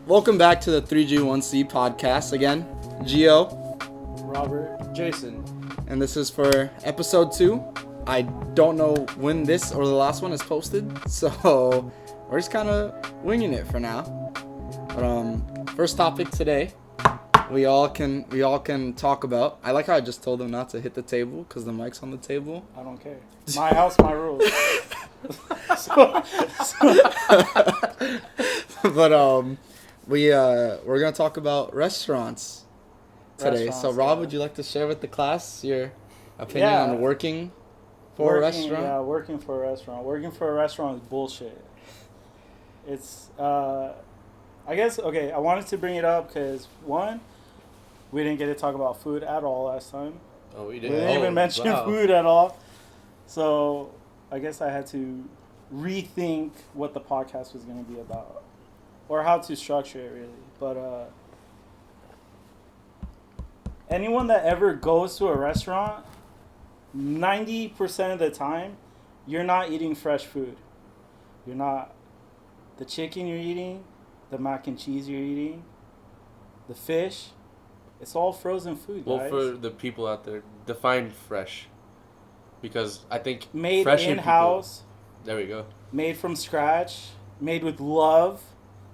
Welcome back to the 3G1C podcast again. Gio, Robert. Jason. and this is for episode 2. I don't know when this or the last one is posted, so we're just kind of winging it for now. But first topic today, we all can talk about. I like how I just told them not to hit the table because the mic's on the table. I don't care. My house, my rules. But we're gonna talk about restaurants today. So Rob, yeah. would you like to share with the class your opinion on working for a restaurant? Yeah, working for a restaurant. Working for a restaurant is bullshit. It's, I guess, okay, I wanted to bring it up because, one, we didn't get to talk about food at all last time. Oh, we We did. didn't even mention food at all. So I guess I had to rethink what the podcast was going to be about. Or how to structure it, really. But anyone that ever goes to a restaurant, 90% of the time, you're not eating fresh food. You're not. The chicken you're eating, the mac and cheese you're eating, the fish, it's all frozen food, Well, guys. for the people out there, define fresh. Because I think Made fresher in-house, people, there we go. made from scratch, made with love.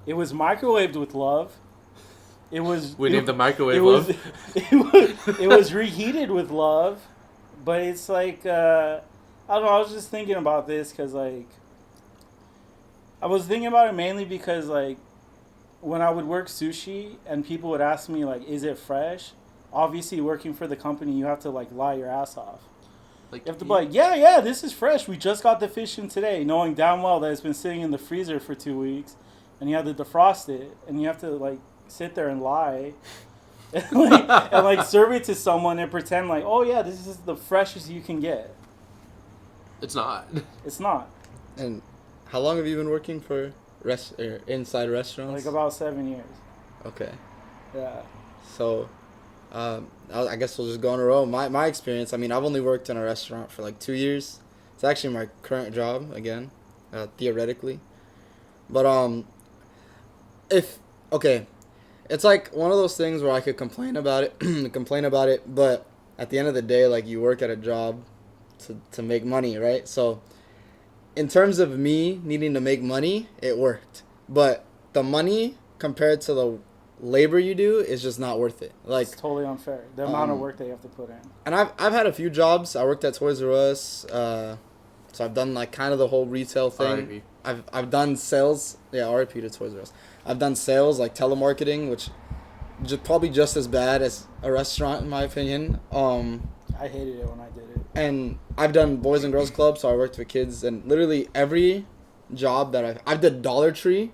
It was microwaved with love. It was. We named the microwave It love. was. It was reheated with love, but it's like I don't know. I was just thinking about this because I was thinking about it mainly because when I would work sushi and people would ask me is it fresh? Obviously, working for the company, you have to lie your ass off. Like, You have to be like, yeah, this is fresh. We just got the fish in today, knowing damn well that it's been sitting in the freezer for 2 weeks, and you have to defrost it, and you have to sit there and lie, and serve it to someone and pretend oh yeah, this is the freshest you can get. it's not. It's not. And how long have you been working for inside restaurants? About 7 years. Okay, Yeah. so I guess we'll just go in a row. My experience. I mean, I've only worked in a restaurant for 2 years. It's actually my current job again, theoretically. But it's one of those things where I could complain about it, but at the end of the day, you work at a job to make money, right? So in terms of me needing to make money, it worked. But the money compared to the labor you do is just not worth it. It's totally unfair. The amount of work they have to put in. And I've had a few jobs. I worked at Toys R Us, so I've done kind of the whole retail thing. R.I.P. I've done sales. Yeah, RIP to Toys R Us. I've done sales telemarketing, which probably just as bad as a restaurant in my opinion. I hated it when I did it. And I've done Boys and Girls Club, so I worked with kids, and literally every job that I've did Dollar Tree.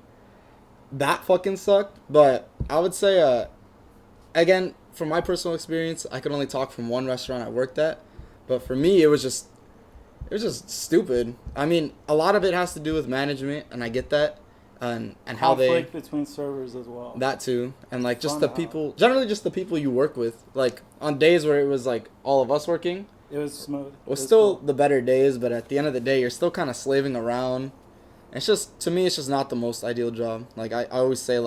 That fucking sucked, but I would say, again, from my personal experience, I could only talk from one restaurant I worked at, but for me, it was just stupid. I mean, a lot of it has to do with management, and I get that, and how they conflict between servers as well. that too, and just Fun the hour. people, generally just the people you work with. On days where it was all of us working, It was smooth. it was still the better days, but at the end of the day, you're still kind of slaving around. It's just, to me, it's just not the most ideal job. I always say,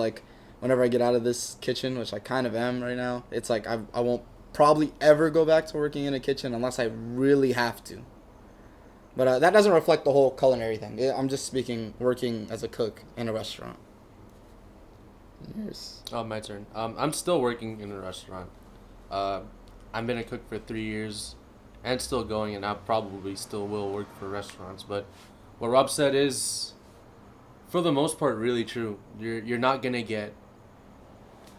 whenever I get out of this kitchen, which I kind of am right now, it's I won't probably ever go back to working in a kitchen unless I really have to. But that doesn't reflect the whole culinary thing. I'm just speaking working as a cook in a restaurant. Yes. Oh, my turn. I'm still working in a restaurant. I've been a cook for 3 years and still going, and I probably still will work for restaurants. But what Rob said is, for the most part, really true. You're not going to get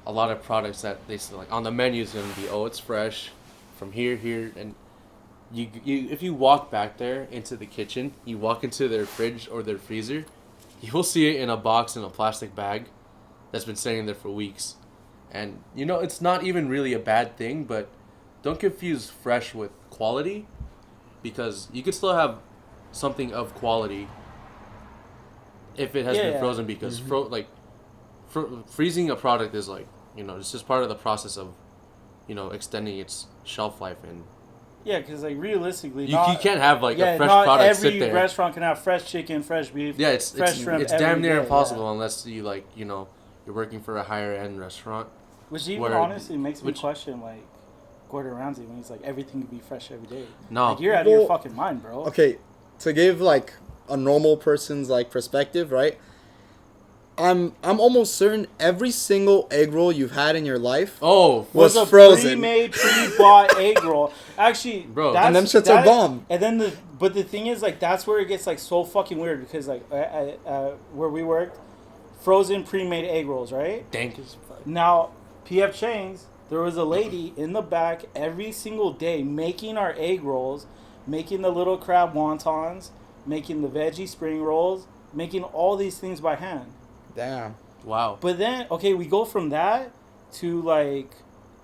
a lot of products that they say, on the menu is going to be, oh, it's fresh from here, and you if you walk back there into the kitchen, you walk into their fridge or their freezer, you will see it in a box in a plastic bag that's been sitting there for weeks. And, it's not even really a bad thing, but don't confuse fresh with quality, because you could still have something of quality if it has been frozen, because freezing a product is it's just part of the process of, extending its shelf life. And Yeah, because realistically, you can't have a fresh not product sit every there. restaurant can have fresh chicken, fresh beef. Yeah, it's fresh shrimp it's every damn near day, impossible yeah. unless you you're working for a higher end restaurant. Which even Where- honestly makes me which- question like Gordon Ramsay when he's like everything can be fresh every day. No. Like you're out of your Well, fucking mind, bro. Okay, to give like a normal person's like perspective, right? I'm almost certain every single egg roll you've had in your life Oh, was a frozen. pre-made, pre-bought egg roll. Actually, Bro. that's, And them shits are bomb. And then the thing is like that's where it gets like so fucking weird because like where we worked, frozen pre-made egg rolls, right? dank as fuck. Now, PF Chang's, there was a lady in the back every single day making our egg rolls, making the little crab wontons, making the veggie spring rolls, making all these things by hand. Damn. Wow. But then, okay, we go from that to like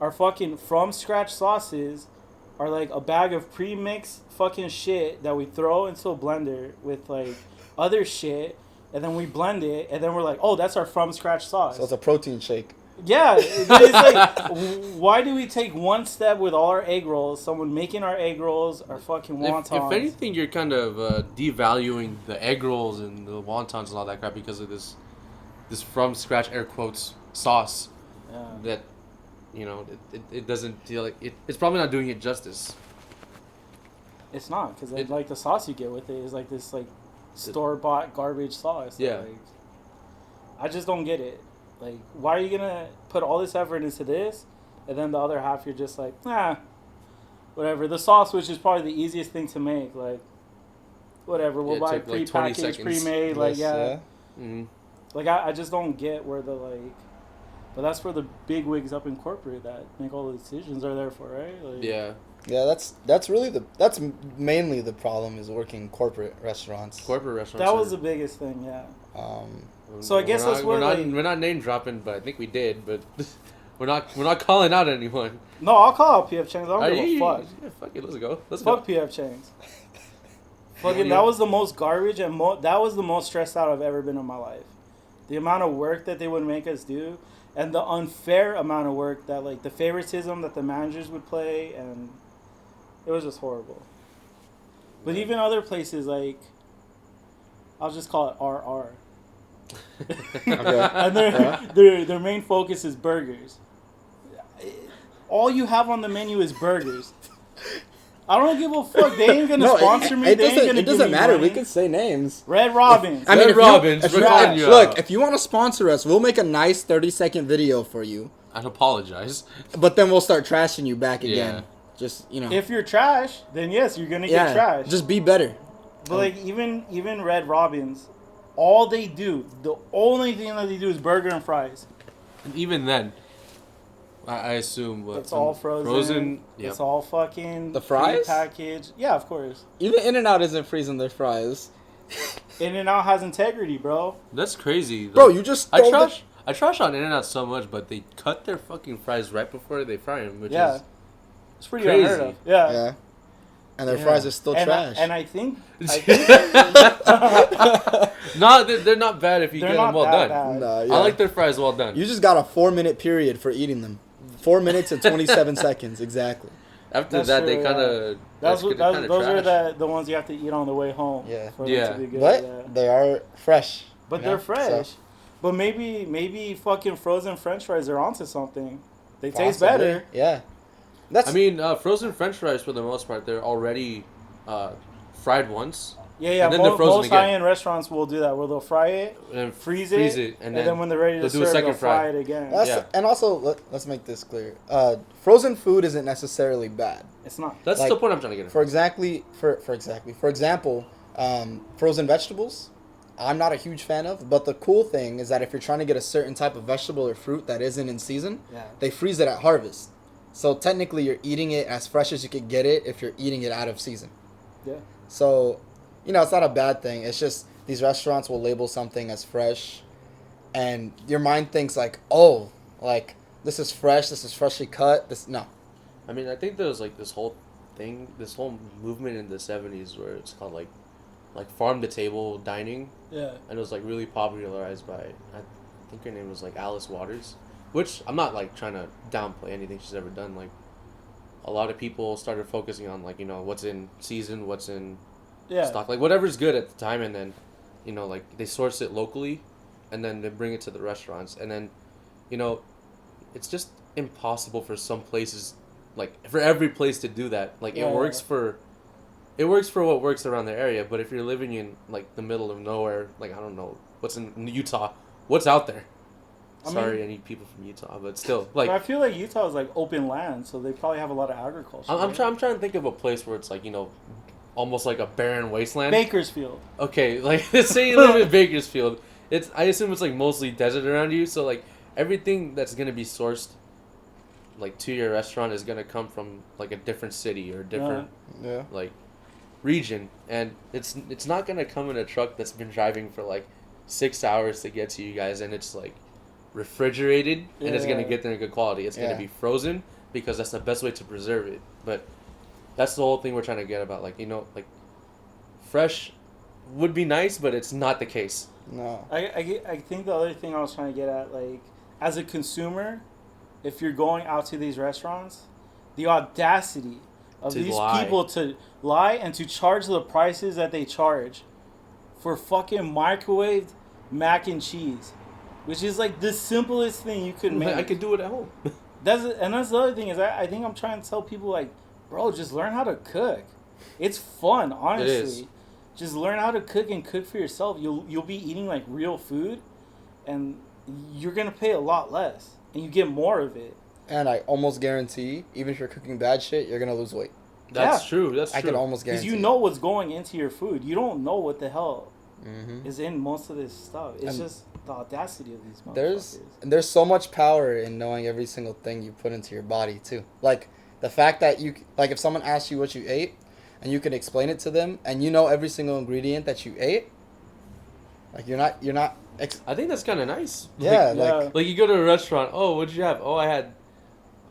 our fucking from scratch sauces are like a bag of pre-mixed fucking shit that we throw into a blender with like other shit, and then we blend it, and then we're like, oh, that's our from scratch sauce. So it's a protein shake. Yeah, it's like, why do we take one step with all our egg rolls? Someone making our egg rolls, our fucking wontons. If anything, you're kind of devaluing the egg rolls and the wontons and all that crap because of this from scratch air quotes sauce Yeah. that, you know, it doesn't feel like it's probably not doing it justice. It's not, because It- like the sauce you get with it is like this like store-bought garbage sauce. Yeah. Like, I just don't get it. Like, why are you gonna put all this effort into this, and then the other half you're just like, whatever. The sauce, which is probably the easiest thing to make, like, whatever. We'll Yeah, it buy took, like, 20 prepackaged, seconds. pre-made, like Yes, Mm-hmm. Like, I just don't get where the, like... But that's where the big wigs up in corporate that make all the decisions are there for, right? Like, Yeah. Yeah, that's really that's mainly the problem is working corporate restaurants. Corporate restaurants. That was are- the biggest thing, yeah. Um, So I guess we're that's not, where, we're not, like- we're not name dropping, but I think we did. But we're not calling out anyone. No, I'll call out PF Chang's. I don't give a fuck. Yeah, fuck it. Let's go. Let's Fuck go. PF Chang's. Fucking, Yeah. that was the most garbage and that was the most stressed out I've ever been in my life. The amount of work that they would make us do, and the unfair amount of work that, like, the favoritism that the managers would play, and it was just horrible. But Yeah. even other places, like, I'll just call it RR. Okay. And Yeah. their main focus is burgers. All you have on the menu is burgers. I don't give a fuck. They ain't gonna sponsor me. It They ain't doesn't. gonna It give doesn't me matter. money. We can say names. Red Robins. I mean, Red if Robins, if we're you, calling you look, out. if you want to sponsor us, we'll make a nice 30-second video for you. I apologize. But then we'll start trashing you back again. Yeah. Just If you're trash, then yes, you're gonna yeah, get trash. just be better. But like even Red Robins, all they do, the only thing that they do is burger and fries. And even then, I assume what, It's all frozen. Frozen. Yeah. It's all fucking The fries? packaged. Yeah, of course. Even In-N-Out isn't freezing their fries. In-N-Out has integrity, bro. That's crazy. Bro, Like, you just I stole trash. I trash on In-N-Out so much, but they cut their fucking fries right before they fry them, which Yeah. is It's pretty crazy. unheard of. Yeah. Yeah. And their Yeah. fries are still And trash. I think no, they're not bad if you they're get them not well that done. bad. Nah, yeah. I like their fries well done. You just got a 4-minute period for eating them. 4 minutes and 27 seconds exactly. After That's that, true, they yeah. kind of. Those are the ones you have to eat on the way home. Yeah. For Yeah. them to be good. But yeah. they are fresh. But you they're know? fresh. So, But maybe fucking frozen French fries are onto something. They taste possibly. better. Yeah. That's I mean, frozen French fries for the most part, they're already fried once Yeah. And then they're frozen Most again. high-end restaurants will do that, where they'll fry it, and freeze it, and then when they're ready to they'll do a serve, second they'll fry fry. it again. that's, Yeah. and also let's make this clear. Frozen food isn't necessarily bad. It's not. That's like, the point I'm trying to get at. For example, frozen vegetables, I'm not a huge fan of. But the cool thing is that if you're trying to get a certain type of vegetable or fruit that isn't in season, Yeah. they freeze it at harvest. So technically, you're eating it as fresh as you could get it if you're eating it out of season. Yeah. So, it's not a bad thing. It's just these restaurants will label something as fresh, and your mind thinks like, oh, like this is fresh, this is freshly cut. No. I mean, I think there was like this whole movement in the 70s where it's called like farm to table dining, Yeah. and it was like really popularized by, I think her name was like Alice Waters, which I'm not like trying to downplay anything she's ever done. Like a lot of people started focusing on like what's in season, what's in Yeah. stock, like whatever's good at the time, and then like they source it locally, and then they bring it to the restaurants, and then, you know, it's just impossible for some places, like for every place to do that. Like Yeah. it works for what works around the area, but if you're living in like the middle of nowhere, like I don't know what's in Utah, what's out there? I Sorry, mean- any people from Utah, but still, But I like feel like Utah is like open land, so they probably have a lot of agriculture. I'm right? trying to think of a place where it's like, you know, almost like a barren wasteland. Bakersfield. Okay, like say you live in Bakersfield, I assume it's like mostly desert around you, so like everything that's gonna be sourced like to your restaurant is gonna come from like a different city or a different Yeah. like region, and it's not gonna come in a truck that's been driving for like 6 hours to get to you guys, and it's like refrigerated and it's gonna Yeah. get there in good quality. It's Yeah. gonna be frozen because that's the best way to preserve it. But that's the whole thing we're trying to get about, like, you know, like fresh would be nice, but it's not the case. No. I think the other thing I was trying to get at, like, as a consumer, if you're going out to these restaurants, the audacity of To these lie. people to lie and to charge the prices that they charge for fucking microwaved mac and cheese, which is like the simplest thing you could make. I could do it at home. That's the other thing is I think I'm trying to tell people, like, bro, just learn how to cook. It's fun, honestly. is. Just learn how to cook and cook for yourself. You'll be eating like real food, and you're gonna pay a lot less, and you get more of it. And I almost guarantee, even if you're cooking bad shit, you're gonna lose weight. That's Yeah. true. That's I true. can almost Because guarantee. you know what's going into your food. You don't know what the hell Mm-hmm. is in most of this stuff. It's And just the audacity of these There's motherfuckers. there's so much power in knowing every single thing you put into your body too. Like the fact that like if someone asks you what you ate, and you can explain it to them, and you know every single ingredient that you ate, like you're not. I think that's kind of nice. Yeah, Yeah. like Like you go to a restaurant. Oh, what'd you have? Oh, I had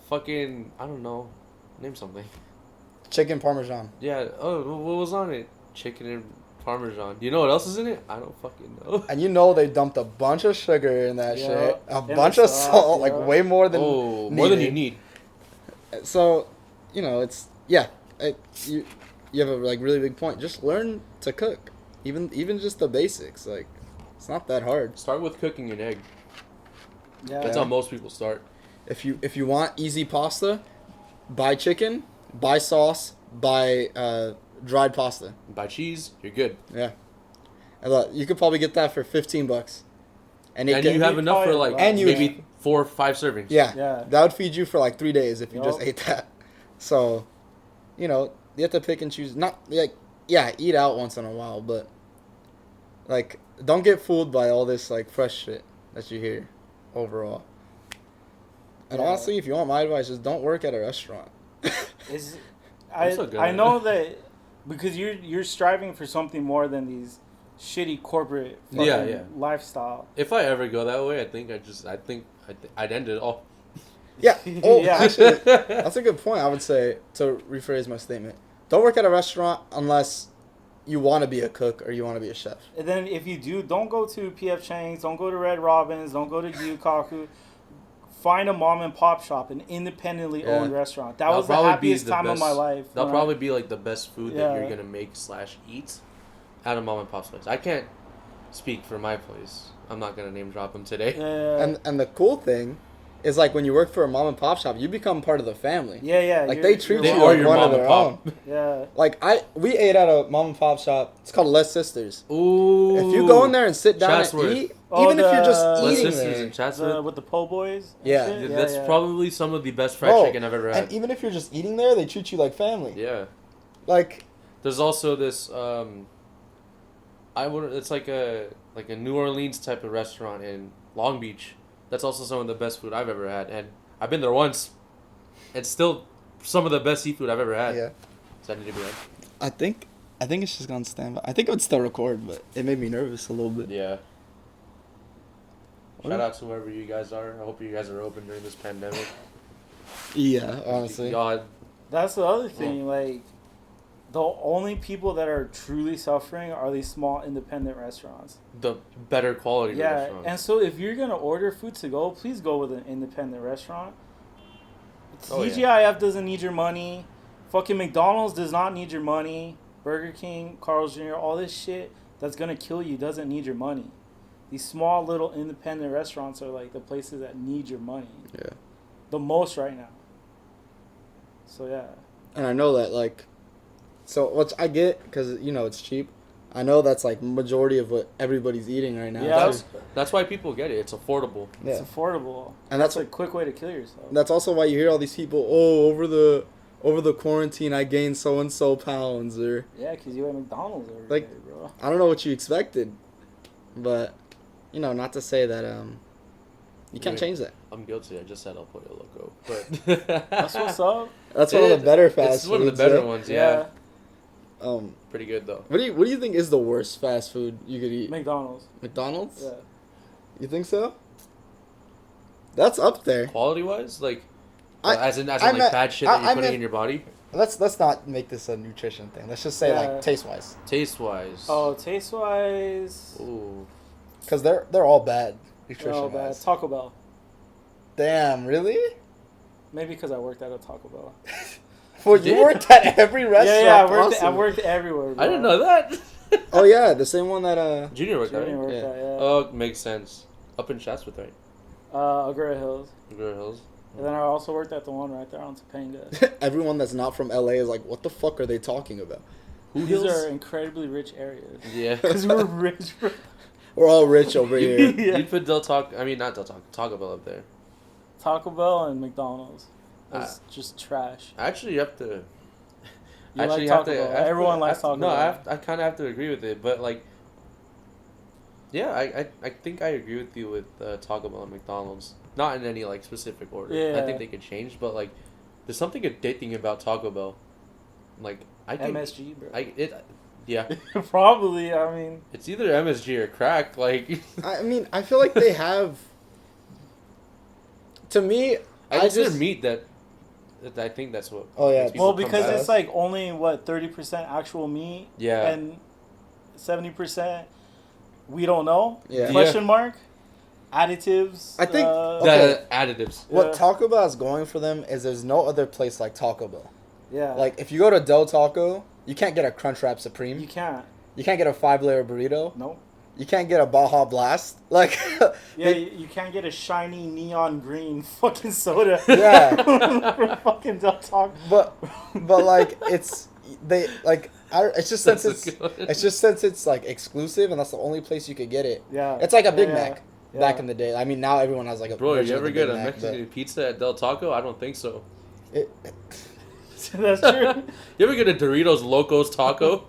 fucking, I don't know, name something. chicken parmesan. Yeah. Oh, what was on it? Chicken and Parmesan. Do you know what else is in it? I don't fucking know. And you know they dumped a bunch of sugar in that Yeah, shit, a and the bunch of sauce, salt, yeah. like way more than Oh, more than you needed. need. So, you know, it's you have a like really big point. Just learn to cook, even just the basics. Like it's not that hard. Start with cooking an egg. Yeah. That's Yeah. how most people start. If you want easy pasta, buy chicken, buy sauce, buy dried pasta. Buy cheese, you're good. Yeah, and look, you could probably get that for $15, and And you have enough for probably- like And you- maybe 4 or 5 servings. yeah, Yeah. that would feed you for like 3 days if you just Yup. ate that. So, you know, you have to pick and choose. Not like eat out once in a while, but like don't get fooled by all this like fresh shit that you hear overall. And Yeah. honestly, if you want my advice, just don't work at a restaurant. Is I'm so good I at know it. that because you're striving for something more than these shitty corporate fucking Yeah. lifestyle. If I ever go that way, I'd end it all. Yeah. Oh, Yeah. actually, that's a good point. I would say, to rephrase my statement, don't work at a restaurant unless you want to be a cook or you want to be a chef. And then if you do, don't go to P.F. Chang's, don't go to Red Robin's, don't go to Gyukaku. Find a mom and pop shop, an independently Yeah. owned restaurant. That That'll was the probably be happiest the time of best- my life. That'll when I- probably be like the best food that Yeah. you're gonna make / eat at a mom and pop's place. I can't speak for my place. I'm not gonna name drop them today. Yeah, And the cool thing is, like, when you work for a mom and pop shop, you become part of the family. yeah. Like, you're- they treat you're They you are like your one of mom and their pop. own. Yeah. Like, we ate at a mom and pop shop. It's called Les Sisters. Ooh. If you go in there and sit down Chatsworth. and eat, Oh, even if you're just the- Les eating Sisters there, in Chatsworth. With the po' boys. and Yeah. shit? That's yeah. probably some of the best fried Bro, chicken I've ever had. and even if you're just eating there, they treat you like family. Yeah. Like, There's also this it's like a New Orleans type of restaurant in Long Beach. That's also some of the best food I've ever had, and I've been there once. It's still some of the best seafood I've ever had. yeah. So I need to be like, I think it's just gonna stand by. I think it would still record, but it made me nervous a little bit. yeah. What Shout if- out to whoever you guys are. I hope you guys are open during this pandemic. Yeah, honestly. Y'all, That's the other thing. Like, the only people that are truly suffering are these small independent restaurants. the better quality Yeah, restaurants. and so if you're gonna order food to go, please go with an independent restaurant. Oh, yeah. TGIF doesn't need your money. Fucking McDonald's does not need your money. Burger King, Carl's Jr., all this shit that's gonna kill you doesn't need your money. these small little independent restaurants are like the places that need your money Yeah. the most right now. So yeah. And I know that, like, so which I get because you know it's cheap. I know that's like majority of what everybody's eating right now. Yeah. That's why people get it. It's affordable. Yeah. It's affordable. And That's that's a quick way to kill yourself. That's also why you hear all these people. Oh, over the quarantine, I gained so and so pounds, or Yeah, because you at McDonald's every Like- day, bro. I don't know what you expected, but you know, not to say that you can't Yeah. change that. I'm guilty. I just said El Pollo Loco, but That's what's up. That's one of the better fast It's one of the foods, better yeah. ones. Yeah. Pretty good though. What do you think is the worst fast food you could eat? McDonald's. McDonald's? Yeah. You think so? That's up there. Quality wise, like, I- as in I like meant- bad shit that I you're putting meant- in your body. Let's not make this a nutrition thing. Let's just say Yeah. like taste wise, Taste wise. Oh, taste wise. Ooh. because they're all bad nutrition Oh, bad. wise. Taco Bell. Damn, really? Maybe because I worked at a Taco Bell. Well, You you did? worked at every restaurant. Yeah, I worked. I possible. worked everywhere. Bro. I didn't know that. Oh yeah, the same one that Junior worked Junior there. worked Yeah. at, yeah. Oh, makes sense. Up in Chatsworth, right? Agoura Hills. Agoura Hills. And then I also worked at the one right there on Topanga. everyone that's not from LA is like, what the fuck are they talking about? Who These Hills? are incredibly rich areas. Yeah. Because we're rich, bro. We're all rich over here. Yeah. You'd put not Del Taco, Taco Bell up there. Taco Bell and McDonald's. It's Ah. just trash. Actually, you have to. You like Taco Bell. Everyone likes Taco No, Bell. I kind of have to agree with it, but like. Yeah, I think I agree with you with Taco Bell and McDonald's. Not in any like specific order. I Yeah. think they could change, but like, there's something addicting about Taco Bell. Like I think MSG, bro. yeah, Probably, I mean. it's either MSG or crack. Like I mean, I feel like they have. To me, I I guess just their meat that I think that's what. Oh, yeah. makes people Well, come because back. it's like only, 30% actual meat? Yeah. And 70% we don't know? Yeah. Question mark? Additives? I think- The additives. what Yeah. Taco Bell is going for them is there's no other place like Taco Bell. Yeah. Like if you go to Del Taco, you can't get a Crunchwrap Supreme. You can't. You can't get a 5-layer burrito. Nope. You can't get a Baja Blast. Like Yeah, you can't get a shiny neon green fucking soda. Yeah. For fucking Del Taco. but like it's it's just since That's it's a good one. it's just since it's like exclusive and that's the only place you could get it. Yeah. It's like a Big Yeah, Mac yeah. back in the day. I mean now everyone has like a Bro, version you of ever the get Big a Mac, Mexican pizza at Del Taco? I don't think so. but it, That's true. You ever get a Doritos Locos taco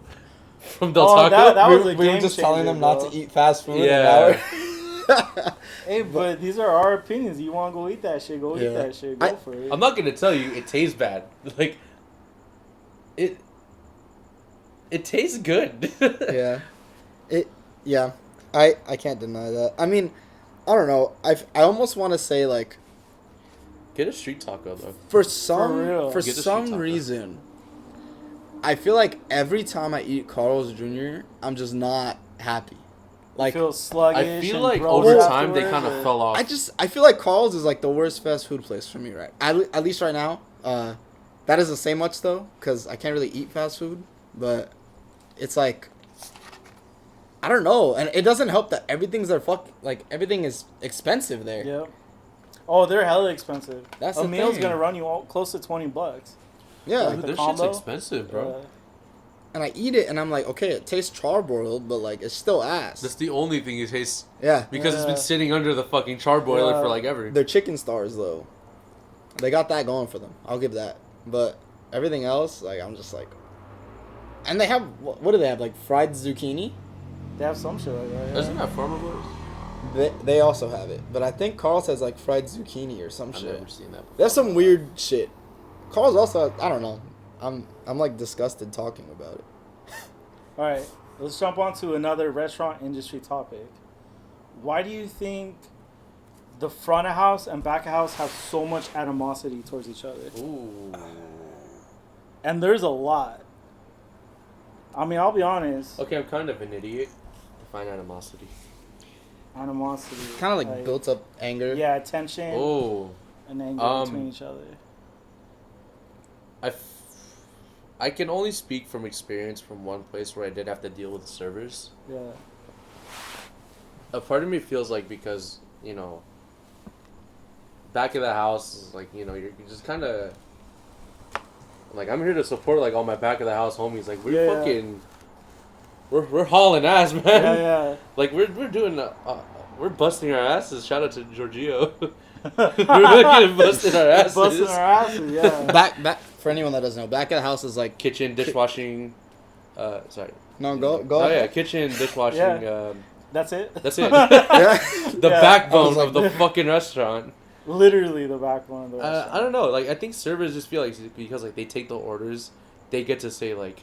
from Del Oh, Taco? that was a we were game just telling changer, them not bro. to eat fast food. Yeah. And Hey, but these are our opinions. You want to go eat that shit? Go eat Yeah. that shit. Go I- for it. I'm not gonna tell you it tastes bad. Like it tastes good. yeah, I can't deny that. I mean, I don't know. I almost want to say like Get a street taco though. for some real. for Get the some street taco. reason, I feel like every time I eat Carl's Jr., I'm just not happy. Like feel sluggish. I feel and like gross over time they afterwards, kind of or- fell off. I feel like Carl's is like the worst fast food place for me, right? At least right now. That doesn't say much though, because I can't really eat fast food. But it's like I don't know, and it doesn't help that everything's everything is expensive there. Yep. Oh, they're hella expensive. That's a the meal's thing. gonna run you all close to $20. Yeah, Like Dude, the their combo? shit's expensive, bro. and I eat it, and I'm like, okay, it tastes charbroiled, but like it's still ass. That's the only thing it tastes Yeah, because it's been Yeah. sitting under the fucking charbroiler Yeah. for like ever. they're chicken stars though. They got that going for them. I'll give that. But everything else, like I'm just like, and they have what do they have? Like fried zucchini. They have some shit like that. Isn't that Farmer Boys? They also have it, but I think Carl's has like fried zucchini or some I've shit. never seen that. Before. There's some weird shit. Carl's also, I don't know. I'm like disgusted talking about it. All right, let's jump on to another restaurant industry topic. Why do you think the front of house and back of house have so much animosity towards each other? Ooh. And there's a lot. I mean, I'll be honest. Okay, I'm kind of an idiot. Define animosity. Animosity. Kind of like built up anger. Yeah, tension Oh. and anger between each other. I can only speak from experience from one place where I did have to deal with servers. Yeah. a part of me feels like because back of the house is like you're just kind of like I'm here to support like all my back of the house homies. Like we're fucking. We're hauling ass, man. Yeah. Like we're doing we're busting our asses. Shout out to Giorgio. We're fucking busting our asses. Busting our asses, yeah. Back for anyone that doesn't know, back of the house is like Kitchen, dishwashing. Sorry. No, go. Oh yeah, kitchen, dishwashing. Yeah. That's it. That's it. Yeah. The Yeah. backbone like- of the fucking restaurant. Literally the backbone of the restaurant. I don't know. Like I think servers just feel like because like they take the orders, they get to say like,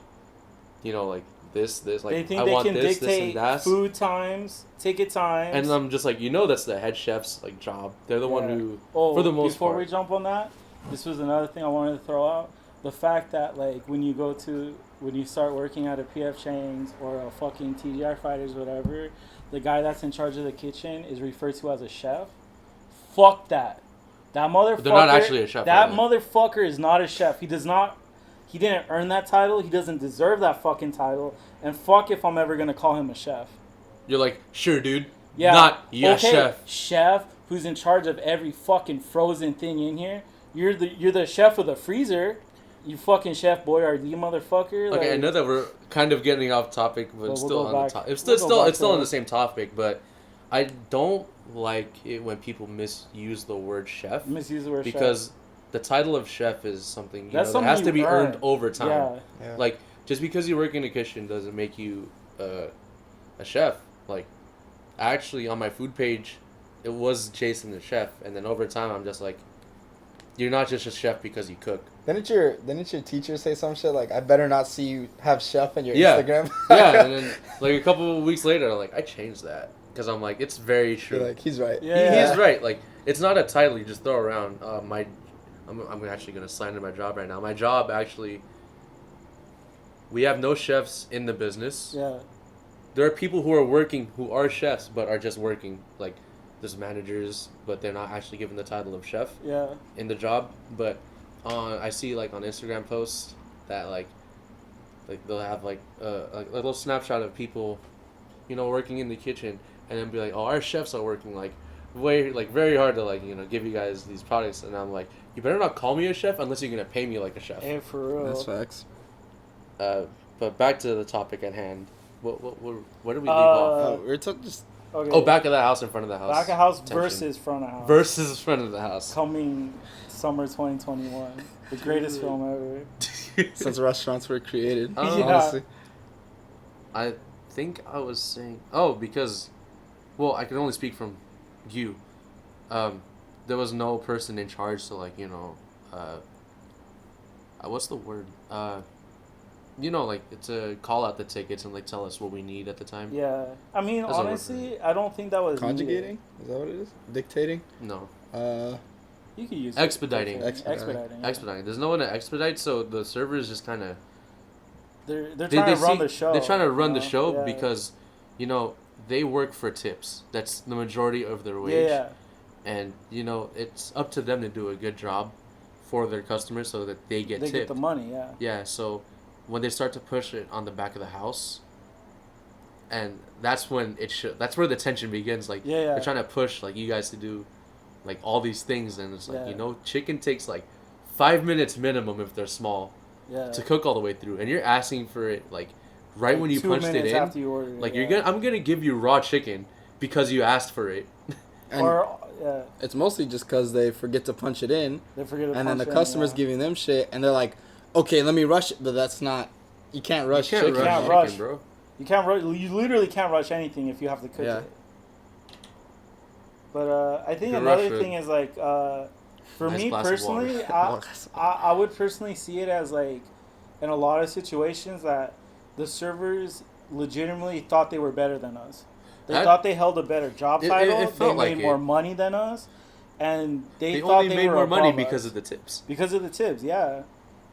like this like They think I they want can this dictate and that. food times, ticket times. And I'm just like that's the head chef's like job. They're the one Yeah. who Oh, for the most before part. we jump on that, this was another thing I wanted to throw out. The fact that like when you start working at a PF Chang's or a fucking TGI Fridays, whatever, the guy that's in charge of the kitchen is referred to as a chef. Fuck that. That motherfucker. They're not actually a chef, That are they? motherfucker is not a chef. He does not. He didn't earn that title. He doesn't deserve that fucking title. And fuck if I'm ever gonna call him a chef. You're like, sure, dude. Yeah. Not okay, chef. Chef who's in charge of every fucking frozen thing in here. You're the chef of the freezer. You fucking Chef Boyardee motherfucker. Okay, I like, know that we're kind of getting off topic, but we'll still go on back- the topic. It's we'll still go back it's still to on it. the same topic, but I don't like it when people misuse the word chef misuse the word because the title of chef is something That's that something has to you be earn. earned over chef. time. Yeah. Like just because you work in a kitchen doesn't make you a chef. Like actually on my food page, it was Jason the chef, and then over time I'm just like, you're not just a chef because you cook. Didn't your teacher say some shit like, I better not see you have chef in your Yeah. Instagram? Yeah, and then like a couple of weeks later, I'm like, I changed that because I'm like, it's very true. You're like, he's right. Yeah. He's right. Like it's not a title you just throw around. I'm actually gonna sign in my job right now. My job actually, we have no chefs in the business. Yeah. There are people who are working who are chefs but are just working. Like there's managers, but they're not actually given the title of chef Yeah. in the job. But I see like on Instagram posts that like they'll have like a little snapshot of people, working in the kitchen, and then be like, oh, our chefs are working like very hard to give you guys these products, and I'm like, you better not call me a chef unless you're gonna pay me like a chef. Hey, for real. That's facts. But back to the topic at hand. Where did we leave off? We're just Okay. Oh, back of the house, in front of the house. Back of house Tension. versus front of house. Versus front of the house. Coming summer 2021. The greatest film ever. since restaurants were created. Yeah. Honestly. I think I was saying because I can only speak from you. There was no person in charge, so what's the word? It's a call out the tickets and tell us what we need at the time. Yeah. I mean, That's what honestly, I don't think that was Conjugating? needed. Is that what it is? Dictating? No. You could use Expediting. it. Expediting. Yeah. Expediting. There's no one to expedite, so the servers just kind of They're trying to run the show. They're trying to run the you know? show Yeah. because, they work for tips. That's the majority of their wage. Yeah. And it's up to them to do a good job for their customers so that they get They tipped. get the money, yeah. Yeah, so when they start to push it on the back of the house, and that's when that's where the tension begins. Like Yeah, yeah. they're trying to push you guys to do all these things, and it's Yeah. chicken takes 5 minutes minimum if they're small Yeah. to cook all the way through, and you're asking for it right when you 2 punched it minutes in. after you ordered it, I'm gonna give you raw chicken because you asked for it. And Or it's mostly just because they forget to punch it in, they forget to and then the punch in, customer's yeah. giving them shit, and they're like, okay, let me rush it, but that's not, you can't rush You can't chicken. rush Can't chicken, rush. bro. You can't rush. You literally can't rush anything if you have to cook Yeah. it. But I think You another rush it. thing is for Nice me glass of personally, water. I would personally see it as in a lot of situations that the servers legitimately thought they were better than us. They That- thought they held a better job It title. They felt made like more it. money than us, and they They thought only they made were more money above because us. of the tips. Because of the tips, yeah.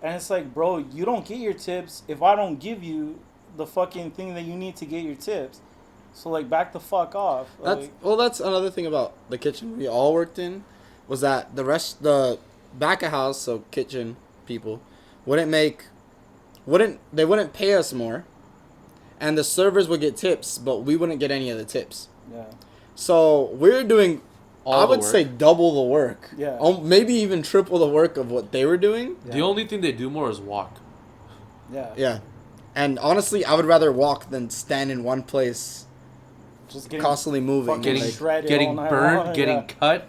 And it's like, bro, you don't get your tips if I don't give you the fucking thing that you need to get your tips. So back the fuck off. That's another thing about the kitchen we all worked in, was that the back of house, so kitchen people, wouldn't pay us more, and the servers would get tips, but we wouldn't get any of the tips. Yeah. So we're doing, All I the would work. say double the work. Yeah. Maybe even triple the work of what they were doing. Yeah. The only thing they do more is walk. Yeah. Yeah. And honestly, I would rather walk than stand in one place, Just getting constantly moving. fucking Getting Like, shredded getting all night burned, long, getting yeah. cut,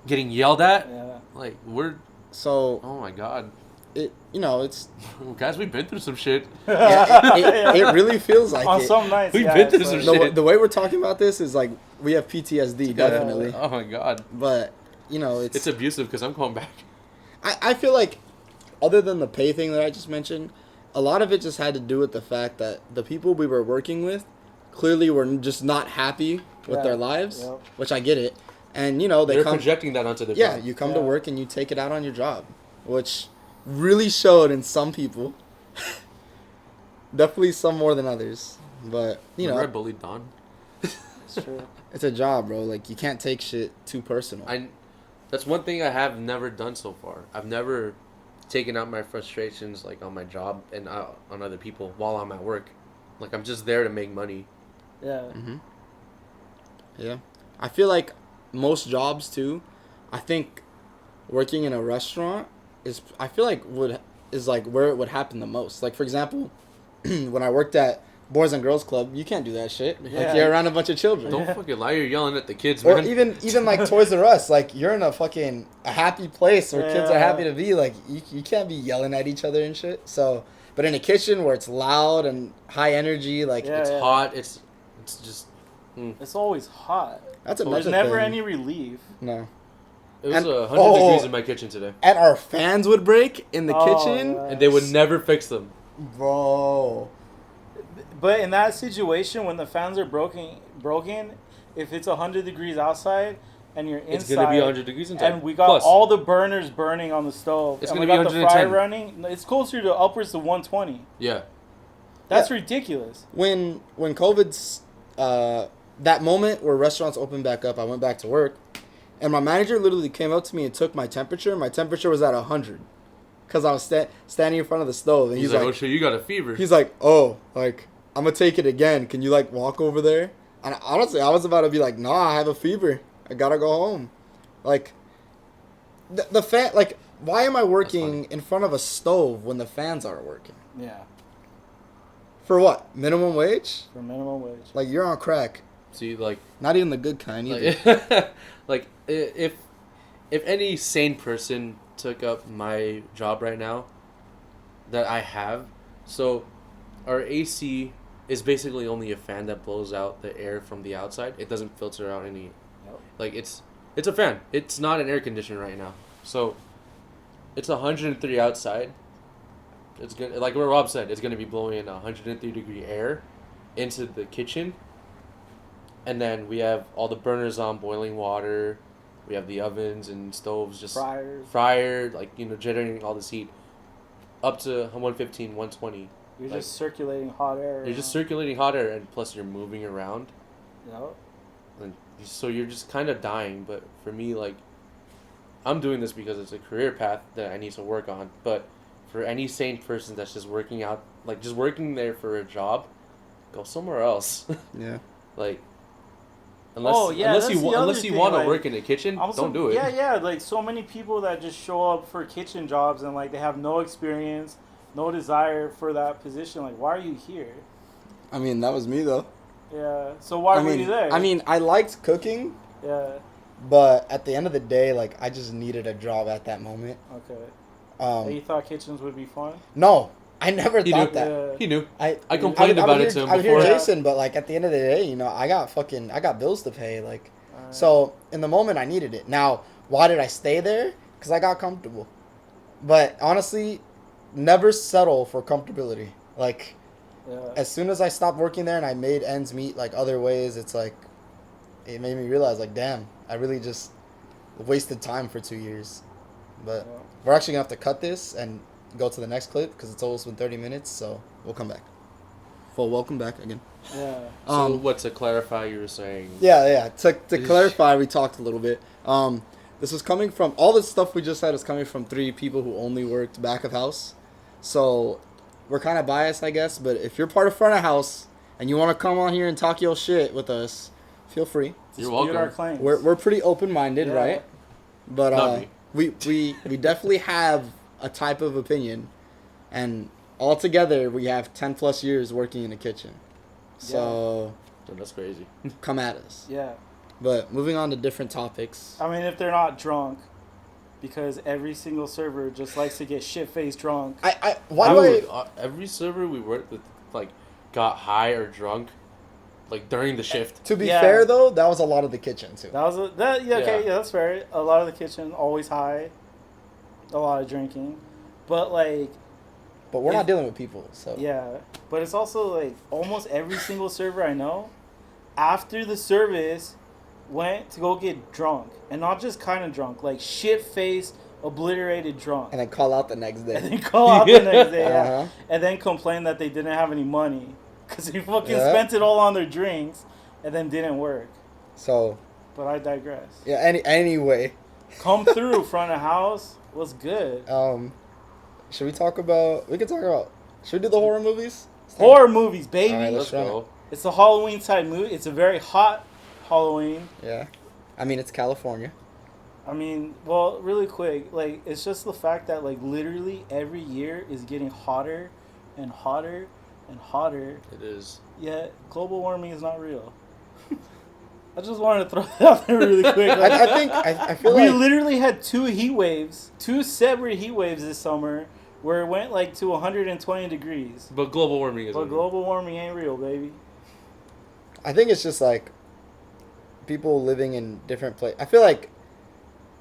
getting yelled at. Yeah. Like we're so oh my god, it's guys, we've been through some shit. yeah, it really feels like On it. some nights, We've yeah, been through it's some like- shit. The way we're talking about this is like we have PTSD, definitely. Oh my god, But it's abusive because I'm going back. I feel like, other than the pay thing that I just mentioned, a lot of it just had to do with the fact that the people we were working with clearly were just not happy with Yeah. their lives, Yep. which I get it. And, they They're come... projecting that onto the Yeah, job. you come to Yeah. work and you take it out on your job, which really showed in some people. Definitely some more than others. But, Remember I bullied Don. It's true. it's a job, bro. Like, you can't take shit too personal. That's one thing I have never done so far. I've never taken out my frustrations like on my job and on other people while I'm at work. Like I'm just there to make money. Yeah. Mm-hmm. Yeah. I feel like most jobs too, I think working in a restaurant is like where it would happen the most. Like, for example, when I worked at Boys and Girls Club, you can't do that shit. Yeah. Like, you're around a bunch of children. Don't fucking lie. You're yelling at the kids, Or man. even like Toys R Us, like you're in a happy place where kids are Yeah. happy to be. Like you can't be yelling at each other and shit. So, but in a kitchen where it's loud and high energy, like Yeah. It's hot. It's just. It's always hot. that's So another There's never thing. any relief. No. It was And- 100 degrees in my kitchen today, And our fans would break in the Oh, kitchen. yeah. and they would never fix them. Bro. But in that situation, when the fans are broken, if it's 100 degrees outside and you're inside, It's gonna be 100 degrees inside. and we got Plus, all the burners burning on the stove, It's and gonna we be got the fryer 110. running, it's closer to upwards to 120. yeah. That's Yeah. ridiculous. When COVID's that moment where restaurants opened back up, I went back to work, and my manager literally came up to me and took my temperature. My temperature was at 100, cause I was standing in front of the stove, and He's like, oh shit, you got a fever. he's like, oh, like I'm gonna take it again. Can you like walk over there? And honestly, I was about to be like, nah, I have a fever. I gotta go home. Like the fan, like why am I working in front of a stove when the fans aren't working? Yeah, For what? Minimum wage? for minimum wage. Like you're on crack. See, like, Not even the good kind either. like if any sane person took up my job right now that I have, so our AC is basically only a fan that blows out the air from the outside. It doesn't filter out any. Yep. Like it's a fan. It's not an air conditioner right now. So it's 103 outside. It's gonna, like what Rob said, it's gonna be blowing in 103 degree air into the kitchen. And then we have all the burners on, boiling water. We have the ovens and stoves just Fryers. fryer, like, generating all this heat. Up to 115, 120. You're Like, just circulating hot air. You're just circulating hot air, and plus you're moving around. Yep. And so you're just kind of dying. But for me, like, I'm doing this because it's a career path that I need to work on. But for any sane person that's just working out, like, just working there for a job, go somewhere else. Yeah. Like, unless Oh, yeah, unless that's you the wa- other unless you thing, want to like, work in a kitchen, don't do it. Yeah, like so many people that just show up for kitchen jobs and like they have no experience, no desire for that position. Like, why are you here? I mean, that was me though. Yeah. So why I were mean, you there? I mean, I liked cooking, Yeah. but at the end of the day, like I just needed a job at that moment. Okay. You thought kitchens would be fun? No, I never He thought knew. that. Yeah. He knew. I complained would about hear, it to him I would hear before. Jason, but like at the end of the day, I got bills to pay. Like, Alright. so in the moment, I needed it. Now, why did I stay there? Because I got comfortable. But honestly, never settle for comfortability. Like, Yeah. as soon as I stopped working there and I made ends meet like other ways, it's like it made me realize like, damn, I really just wasted time for 2 years. But Yeah. we're actually gonna have to cut this and go to the next clip because it's almost been 30 minutes, so we'll come back. Well, welcome back again. Yeah. So what, to clarify, you were saying? Yeah. To clarify, we talked a little bit. This was coming from all the stuff we just said is coming from 3 people who only worked back of house. So we're kind of biased, I guess. But if you're part of front of house and you want to come on here and talk your shit with us, feel free. You're dispute our welcome. claims. We're pretty open minded, Yeah. right? But Not me. we definitely have a type of opinion, and altogether we have 10 plus years working in the kitchen. So Dude, that's crazy. come at us. Yeah. But moving on to different topics. I mean, if they're not drunk, because every single server just likes to get shit-faced drunk. Why do Dude, I? every server we worked with, like, got high or drunk, like, during the shift. To be Yeah. fair though, that was a lot of the kitchen too. That was okay, Yeah. yeah, that's fair. A lot of the kitchen always high, a lot of drinking, but like But we're not dealing with people, so yeah, but it's also like almost every single server I know, after the service, went to go get drunk, and not just kind of drunk, like shit-faced, obliterated drunk, and then call out the next and day. then call out the next day, yeah, Uh-huh. and then complain that they didn't have any money because they fucking Yeah. spent it all on their drinks, and then didn't work. So But I digress. yeah. Anyway, Come through front of house was good. should we talk about? We can talk about. Should we do the horror movies? Horror movies, baby. All right, Let's run go. It's a Halloween type movie. It's a very hot Halloween. Yeah. I mean, it's California. I mean, well, really quick, like it's just the fact that like literally every year is getting hotter and hotter and hotter. It is. Yet global warming is not real. I just wanted to throw that out there really quick. Like, I feel we like literally had two separate heat waves this summer, where it went like to 120 degrees. But global warming is. But global warming ain't real, baby. I think it's just like people living in different places. I feel like,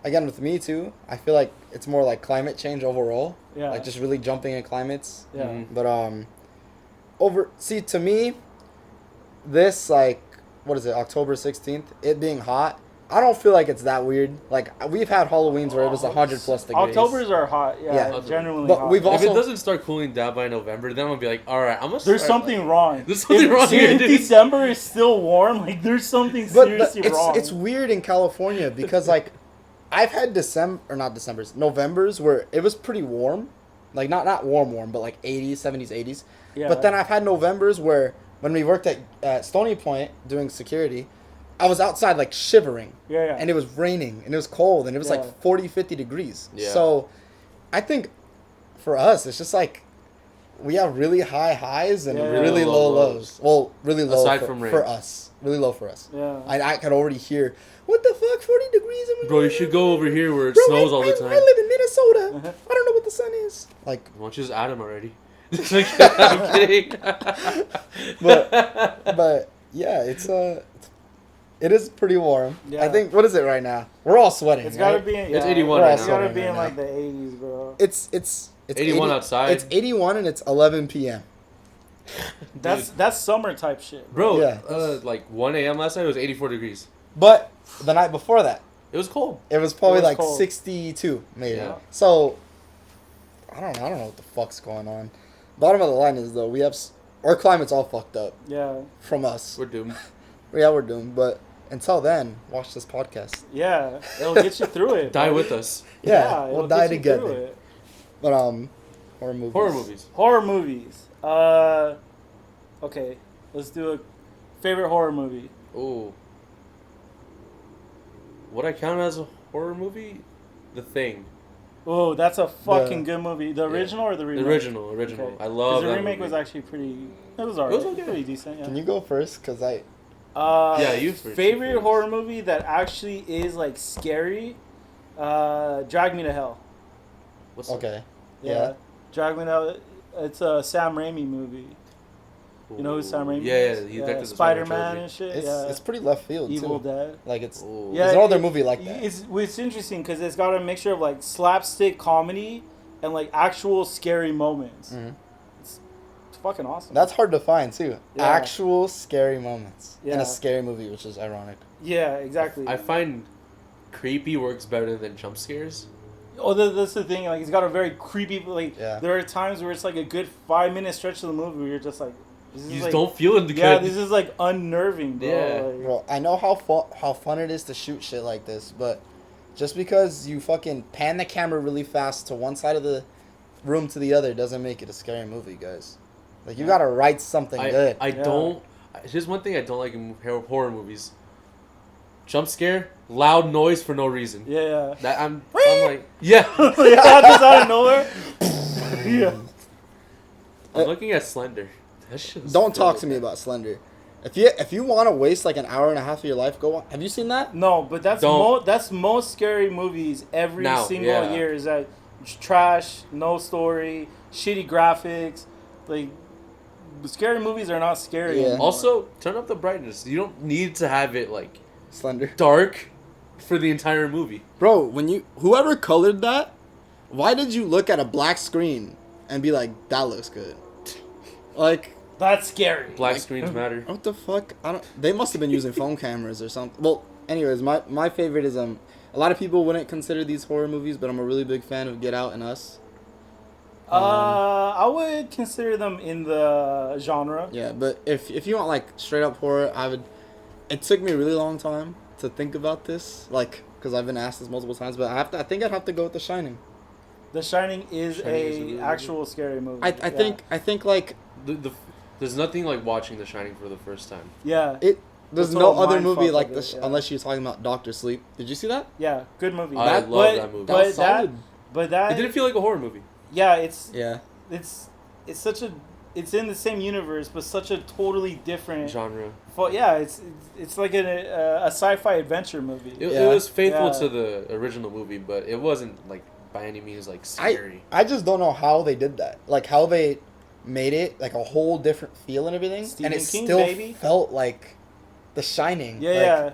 again, with me too, I feel like it's more like climate change overall. Yeah. Like just really jumping in climates. Yeah. Mhm. But to me, this like, what is it, October 16th, it being hot, I don't feel like it's that weird. Like we've had Halloweens where it was 100 plus degrees. Octobers are hot, yeah, Yeah. genuinely But hot. we've If also it doesn't start cooling down by November, then I'm gonna be like, all right, I'm gonna. There's start, something wrong. There's something wrong here, If dude. December is still warm, like there's something But seriously it's wrong. it's weird in California because like I've had Novembers where it was pretty warm, like not warm, but like 80s, 70s, 80s. Yeah. But then I've had Novembers where when we worked at Stony Point doing security, I was outside like shivering, yeah. and it was raining and it was cold and it was Yeah. like 40, 50 degrees. Yeah. So I think for us it's just like we have really high highs and Yeah. really low lows. Well, really low Aside from rain. for us. Really low for us. Yeah. I could already hear, what the fuck, 40 degrees? Bro, you should go over here where it Bro, snows all the time. I live in Minnesota. I don't know what the sun is. Like, Why don't you just add him already? I'm kidding. but yeah, it is pretty warm. Yeah. I think, what is it right now? We're all sweating. It's gotta right? be. It's 81 right It's now. gotta be Right in now. like the 80s, bro. It's 81 outside. It's 81 and it's 11 p.m. That's summer type shit. Bro, Yeah. like 1 a.m. last night, it was 84 degrees. But the night before that, It was cold. it was probably It was like cold. 62 maybe. Yeah. So I don't know what the fuck's going on. Bottom of the line is though, we have our climate's all fucked up Yeah. from us. We're doomed. Yeah, we're doomed. But until then, watch this podcast. Yeah. It'll get you through it. Die bro. with us. Yeah, it'll we'll die get you through together. it. But horror movies. Horror movies. Horror movies. Okay. Let's do a favorite horror movie. Ooh. Would I count it as a horror movie? The Thing. Oh, that's a fucking good movie. The Yeah. original or the The remake? original. Okay. I love 'Cause that the remake movie. was actually pretty. It was alright. It was okay. Pretty decent. Yeah. Can you go first? Cause I Yeah, you first, favorite you first. horror movie that actually is like scary. Drag Me to Hell. What's that? okay. Yeah. Yeah. Drag Me to Hell. It's a Sam Raimi movie. You know who Sam Raimi Yeah, is? he directed the Spider-Man Spider-Man and shit. It's yeah. it's pretty left field Evil too. Dead. Like it's Ooh. Yeah, there's no other it- movie like that. It's interesting because it's got a mixture of like slapstick comedy and like actual scary moments. Mhm. It's fucking awesome. That's hard to find too. Yeah. Actual scary moments in Yeah. a scary movie, which is ironic. Yeah, exactly. I find creepy works better than jump scares. Oh, that's the thing. Like, it's got a very creepy. Like, Yeah. there are times where it's like a good 5 minute stretch of the movie where you're just like, this is You just like, don't feel it good. yeah, this is like unnerving, bro. Yeah. Like, Bro, I know how fun it is to shoot shit like this, but just because you fucking pan the camera really fast to one side of the room to the other doesn't make it a scary movie, guys. Like you gotta write something good. I Yeah. don't. Here's one thing I don't like in horror movies. jump scare, loud noise for no reason. Yeah. That I'm like, yeah. Yeah, just out of nowhere. Yeah. I'm looking at Slender. That shit was Don't talk filled to me with about Slender. If you want to waste like an hour and a half of your life, go on. Have you seen that? No, but that's Don't. that's most scary movies every Now, single yeah. year. Is that trash, no story, shitty graphics, like scary movies are not scary. Yeah. anymore. Also, turn up the brightness. You don't need to have it like Slender. dark for the entire movie. Bro, whoever colored that, why did you look at a black screen and be like, that looks good? Like, that's scary. Black screens matter. what the fuck? They must have been using phone cameras or something. Well, anyways, my favorite is a lot of people wouldn't consider these horror movies, but I'm a really big fan of Get Out and Us. I would consider them in the genre. Yeah, but if you want like straight up horror, it took me a really long time to think about this, like, because I've been asked this multiple times, but I think I'd have to go with The Shining. The Shining is Shining is a a really actual scary movie. I think like There's nothing like watching The Shining for the first time. yeah, there's It's no all other mind movie fuck like of this it, yeah. unless you're talking about Doctor Sleep. Did you see that? yeah, good movie. I That- love that movie. That was But solid. but that It didn't feel like a horror movie. yeah, it's Yeah. it's such a it's in the same universe, but such a totally different. Genre. Yeah, it's like a sci-fi adventure movie. It Yeah. was faithful Yeah. to the original movie, but it wasn't like by any means like scary. I just don't know how they did that. Like how they made it like a whole different feel and everything, Stephen and it King, still baby. felt like The Shining. Yeah, Like,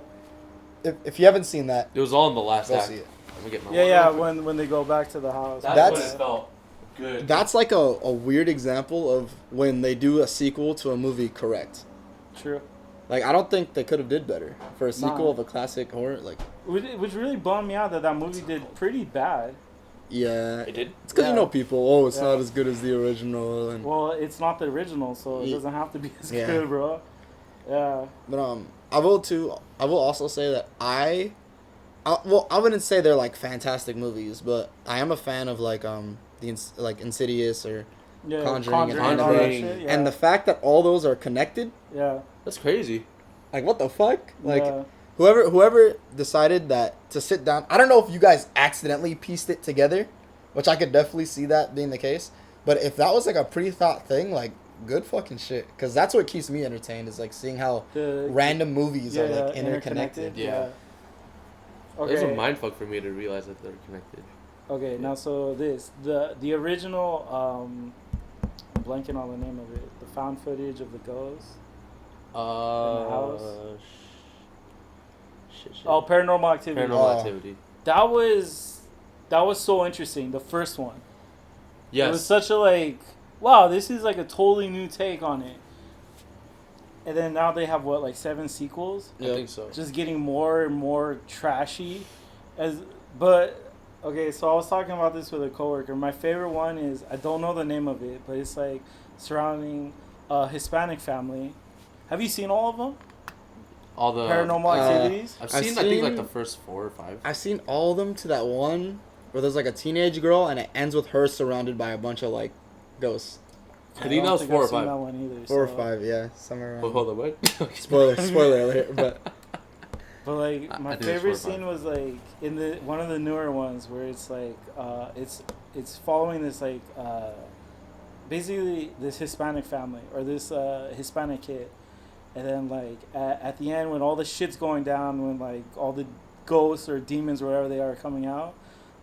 yeah, If you haven't seen that, It was all in the last go act. see it. Let me get my yeah. water. When they go back to the house. That's- when it felt good. That's like a weird example of when they do a sequel to a movie correct. True. Like I don't think they could have did better for a sequel Nah. of a classic horror. Like Which really bummed me out that movie did pretty bad. yeah, It did. it's because Yeah. you know people. Oh, it's Yeah. not as good as the original, and Well, it's not the original, so it Ye- doesn't have to be as Yeah. good, bro. Yeah. but I will also say that I wouldn't say they're like fantastic movies, but I am a fan of like like Insidious or Yeah. Conjuring and and all that Annabelle. shit. Yeah. and the fact that all those are connected. yeah. That's crazy. Like what the fuck? Like yeah. whoever decided that to sit down. I don't know if you guys accidentally pieced it together, which I could definitely see that being the case. But if that was like a pre-thought thing, like good fucking shit, because that's what keeps me entertained is like seeing how The- random movies are like yeah, interconnected. Yeah. Okay. It was a mindfuck for me to realize that they're connected. Okay, now so the original I'm blanking on the name of it. The found footage of the ghost. house? Shit. Oh, Paranormal Activity. Paranormal Oh. Activity. That was so interesting. The first one. Yes. It was such a like, wow, this is like a totally new take on it. And then now they have what, like 7 sequels? I think so. Just getting more and more trashy. But okay, so I was talking about this with a coworker. My favorite one is, I don't know the name of it, but it's like surrounding a Hispanic family. Have you seen all of them? All the Paranormal Activities? I've I've seen I think like seen- the first 4 or 5. I've seen all of them to that one where there's like a teenage girl and it ends with her surrounded by a bunch of like ghosts. I think that was don't 4 or I've seen 5. that one either, 4 or so- 5, yeah, somewhere around. Wait, hold on, what? Spoiler alert, but But like I my think it's favorite 4 or 5. scene was like in the one of the newer ones where it's like it's following this like basically this Hispanic family or this Hispanic kid, and then like at the end when all the shit's going down, when like all the ghosts or demons or whatever they are coming out,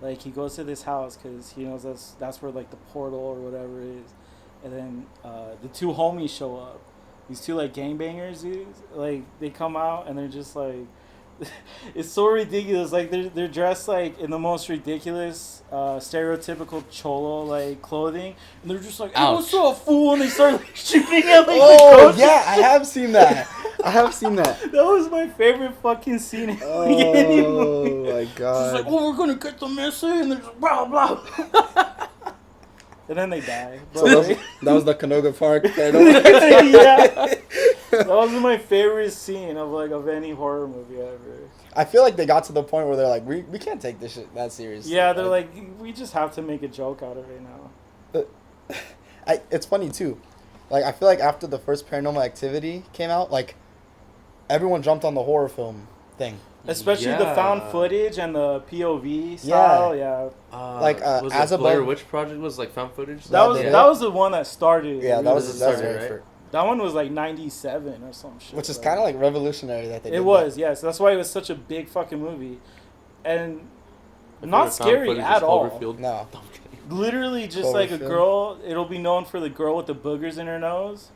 like he goes to this house because he knows that's where like the portal or whatever is, and then the 2 homies show up. These 2 like gangbangers, dude. Like they come out and they're just like, it's so ridiculous. Like they're dressed like in the most ridiculous, stereotypical cholo like clothing, and they're just like, "Hey, what's Ouch. up, fool?" And they start like shooting at like oh the ghosts. yeah, I have seen that. I have seen that. That was my favorite fucking scene in any Oh movie. my It's god. like, oh, we're gonna get the missing, and they're just blah blah. And then they die. So But, that was the Canoga Park. yeah, that was my favorite scene of any horror movie ever. I feel like they got to the point where they're like, we can't take this shit that seriously. Yeah, they're like, we just have to make a joke out of it now. It's funny too. Like I feel like after the first Paranormal Activity came out, like everyone jumped on the horror film thing. Especially the Yeah. found footage and the POV style. Yeah. Was As it Blair Above- Witch Project was like found footage? That was- That was the one that started. it, Yeah, that really. was This is that's started, very right? That one was like 97 or some shit. which is bro. kind of like revolutionary that they did It was, yes. That's why it was such a big fucking movie. And My not favorite found scary footage at is all. that. Cloverfield. No. No, I'm kidding. Literally just like a Cloverfield. girl, it'll be known for the girl with the boogers in her nose.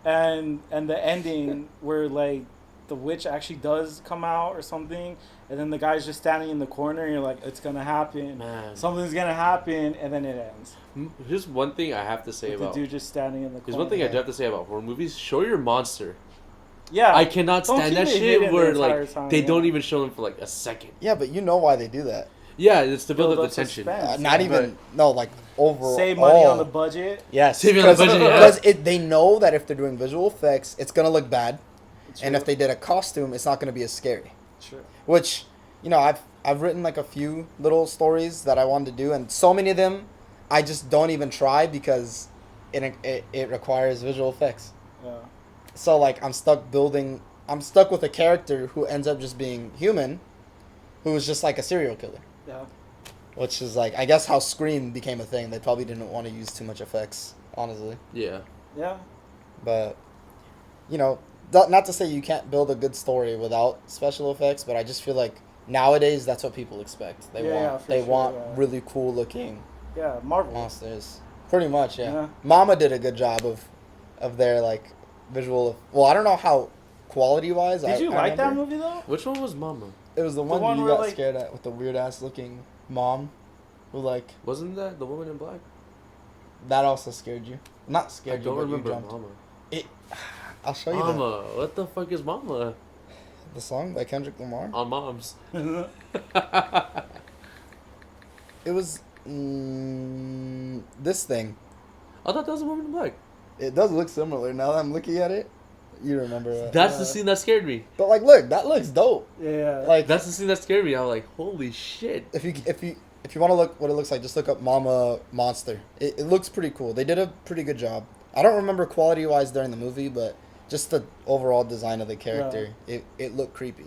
And the ending where like the witch actually does come out or something, and then the guy's just standing in the corner and you're like, it's gonna happen. Man. Something's gonna happen, and then it ends. Here's one thing I have to say With the about. dude just standing in the corner. There's one thing I do have to say about horror movies. Show your monster. Yeah. I cannot Don't stand keep that it shit hidden where the entire like time, they yeah. don't even show them for like a second. Yeah, but you know why they do that. Yeah, it's to build Build up up the tension. suspense. Not Yeah. even no, like overall. Save money on the budget. Yes, Saving on the budget, yeah. because they know that if they're doing visual effects, it's gonna look bad, and True. if they did a costume, it's not gonna be as scary. Sure. Which, you know, I've written like a few little stories that I wanted to do, and so many of them, I just don't even try because it requires visual effects. Yeah. So like I'm stuck with a character who ends up just being human, who is just like a serial killer. Yeah. Which is like, I guess how Scream became a thing. They probably didn't want to use too much effects, honestly. Yeah. Yeah. But, you know, not to say you can't build a good story without special effects, but I just feel like nowadays that's what people expect. They want yeah. really cool looking Yeah. Marvel. monsters. Pretty much, yeah. Yeah. Mama did a good job of their like visual. Well, I don't know how quality wise. Did you I like that remember. movie though? Which one was Mama? It was the one, one you where, got like- scared at with the weird ass looking mom, who like Wasn't that the woman in black? that also scared you. Not I scared you, don't but remember you jumped. Mama. I'll show you Mama, what the fuck is Mama? the song by Kendrick Lamar. On Moms. It was this thing. I thought that was a woman in black. It does look similar now that I'm looking at it. You remember that? That's the scene that scared me. But like, look, that looks dope. Yeah. Like, That's the scene that scared me. I was like, holy shit. if you want to look what it looks like, just look up Mama Monster. It looks pretty cool. They did a pretty good job. I don't remember quality wise during the movie, but just the overall design of the character, it looked creepy.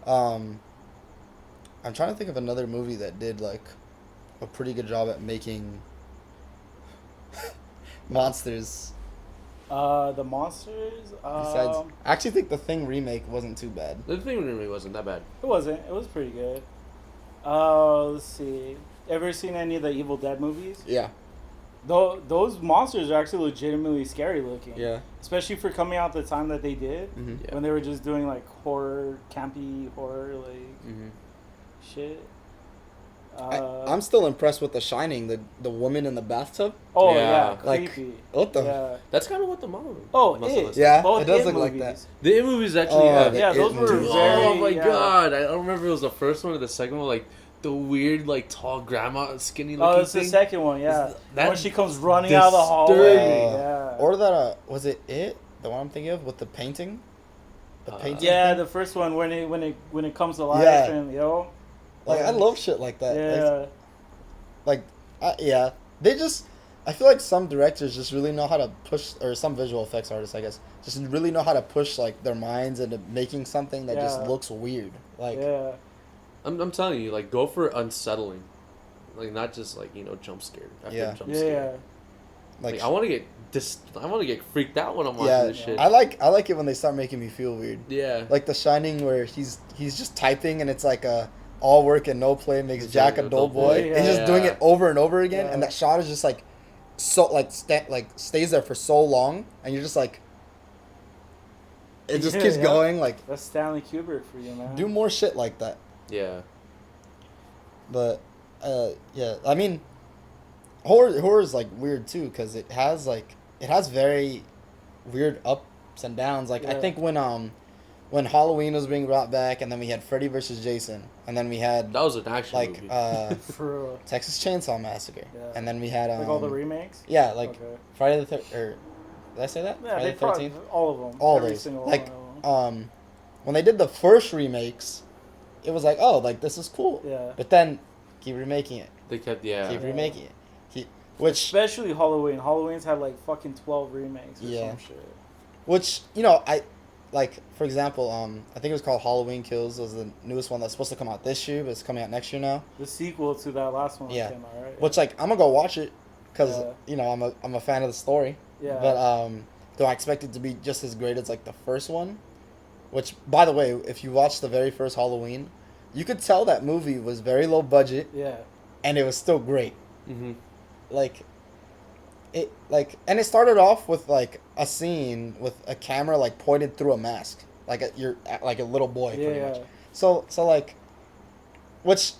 I'm trying to think of another movie that did like a pretty good job at making monsters. The monsters. Besides, I actually think the Thing remake wasn't too bad. The thing really wasn't that bad. It wasn't. It was pretty good. Let's see. Ever seen any of the Evil Dead movies? Yeah, Those monsters are actually legitimately scary looking. yeah. Especially for coming out the time that they did, Mm-hmm. Yeah. when they were just doing like horror, campy horror, like Mm-hmm. shit. I'm still impressed with The Shining, the woman in the bathtub. Oh Yeah. yeah, Like, creepy. what the- Yeah. That's kind of what the Mama. Oh, must it. have Yeah, Both it does It look like movies. The It movies actually Oh, have. the Yeah, It those were movies. very. Oh my yeah. god! I don't remember if it was the first one or the second one. Like the weird, like tall grandma, skinny looking Oh, it's the thing. second one. Yeah, that when she comes running out of the hallway. disturbing. Yeah. Or that was it the one I'm thinking of with the painting? The painting. Yeah, thing? the first one when it comes to life Yeah. and like I love shit like that. Yeah. Yeah, they just. I feel like some directors just really know how to push, or some visual effects artists, I guess, just really know how to push like their minds into making something that just Yeah. looks weird. Like, Yeah. I'm telling you, like, go for unsettling, like not just like jump scared after Yeah. jump Yeah. scared. like Like I want to get I want to get freaked out when I'm watching yeah, this shit. I like it when they start making me feel weird. Yeah. Like The Shining, where he's just typing and it's like a all work and no play makes It's Jack like a a dull dull boy. boy. He's just doing Yeah. it over and over again, Yeah. and that shot is just like so like stays there for so long, and you're just like, it just Yeah, keeps yeah. going. Like, That's Stanley Kubrick for you, man. do more shit like that. Yeah. But yeah, I mean, horror is like weird too because it has very weird ups and downs. Like I Yeah. think when Halloween was being brought back, and then we had Freddy vs. Jason, and then we had That was an action like movie. For real. Texas Chainsaw Massacre, Yeah. and then we had Like all the remakes. yeah, like Okay. Friday the did I say that? Yeah, Friday they the probably 13th. all of them. All Every those. single Like, one of them. When they did the first remakes, it was like, oh, like this is cool. Yeah. But then keep remaking it, They kept keep Yeah. remaking it, which Especially Halloween. Halloween's had like fucking 12 remakes or Yeah. some shit. Which, like for example, I think it was called Halloween Kills. It was the newest one that's supposed to come out this year, but it's coming out next year now. The sequel to that last one Yeah. came out, right? Which like I'm gonna go watch it, cause Yeah. you know I'm a fan of the story. Yeah. But do I expect it to be just as great as like the first one? Which, by the way, if you watch the very first Halloween, you could tell that movie was very low budget Yeah. and it was still great. Mm-hmm. Like, and it started off with like a scene with a camera like pointed through a mask, like like a little boy, pretty Yeah. much. So like, which,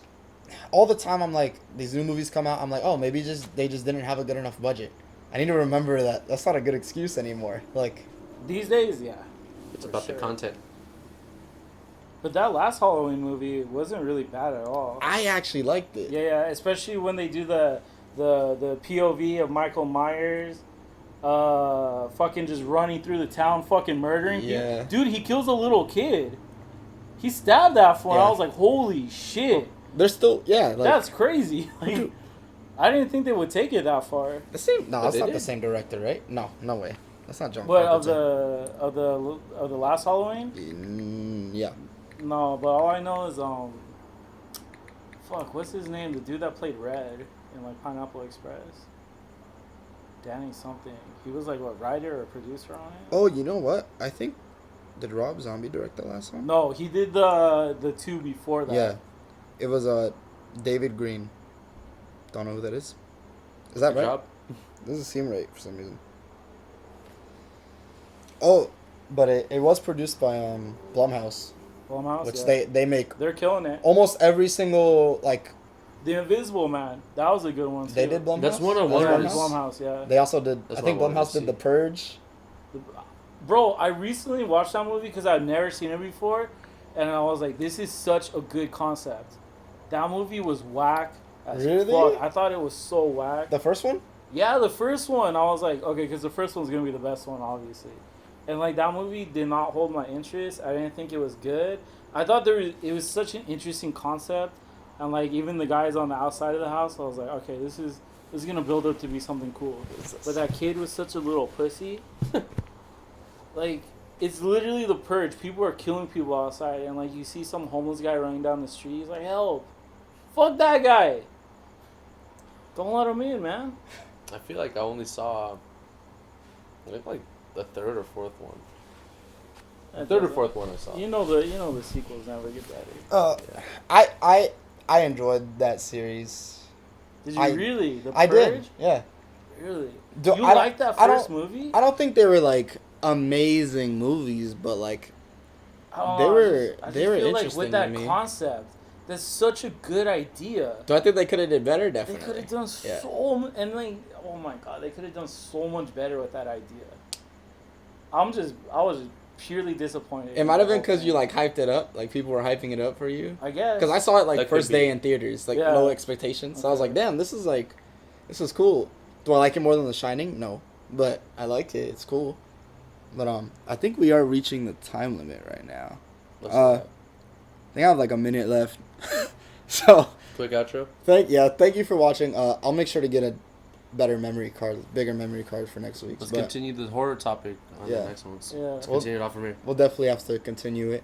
all the time I'm like, these new movies come out, I'm like, oh, maybe they just didn't have a good enough budget. I need to remember that that's not a good excuse anymore. Like, These days, yeah. It's For about sure. the content. But that last Halloween movie wasn't really bad at all. I actually liked it. Yeah, especially when they do the POV of Michael Myers, fucking just running through the town, fucking murdering people. Yeah. Dude, he kills a little kid. He stabbed that fool. Yeah. I was like, holy shit, They're still, yeah, like that's crazy. Like, I didn't think they would take it that far. the same. No, But that's they not the did. same director, right? No way. That's not John. But of Carpenter. the last Halloween, Yeah. no. But all I know is fuck, what's his name? The dude that played Red in like Pineapple Express. Danny something. He was like what, writer or producer on it? Oh, you know what? I think did Rob Zombie direct the last one? No, he did the two before that. Yeah, it was David Green. Don't know who that is. Is that Good right? job. Doesn't seem right for some reason. Oh, but it was produced by Blumhouse, Blumhouse. which Yeah. they make They're killing it. almost every single like The Invisible Man. That was a good one too. they did Blumhouse. That's one of That's Yeah, Blumhouse. Blumhouse. Yeah. They also did. That's I think what I wanted Blumhouse to did The see. Purge. Bro, I recently watched that movie because I've never seen it before, and I was like, this is such a good concept. That movie was whack as Really? fuck. I thought it was so whack. The first one. Yeah, the first one, I was like, okay, because the first one's going to be the best one, obviously. And, like, that movie did not hold my interest. I didn't think it was good. I thought it was such an interesting concept. And, like, even the guys on the outside of the house, I was like, okay, this is going to build up to be something cool. But that kid was such a little pussy. Like, it's literally The Purge. People are killing people outside. And, like, you see some homeless guy running down the street. He's like, help. Fuck that guy. Don't let him in, man. I feel like I only saw, I think like the third or fourth one. Third or fourth one I saw. You know the sequels never get better. I enjoyed that series. Did you I- really? The I did. Purge? Yeah. Really? Do- You I don't- liked that I don't- first movie? I don't think they were like amazing movies, but like Oh, they were- I just they were feel like interesting with that to me. concept, that's such a good idea. do I think they could have did better? They Definitely. could have done Yeah. and like, oh my god, they could have done so much better with that idea. I was just purely disappointed. It might have been because you like hyped it up, like people were hyping it up for you. I guess. Because I saw it like That could first be. day in theaters, like Yeah. no expectations. So I was Okay. like, damn, this is cool. Do I like it more than The Shining? No, but I liked it. It's cool. But I think we are reaching the time limit right now. Let's Uh, do that. I think I have like a minute left. So Quick outro. thank you for watching. I'll make sure to get a bigger memory card for next week. Let's But continue the horror topic on Yeah. the next ones. Yeah. Let's Well- continue it off from here. we'll definitely have to continue it.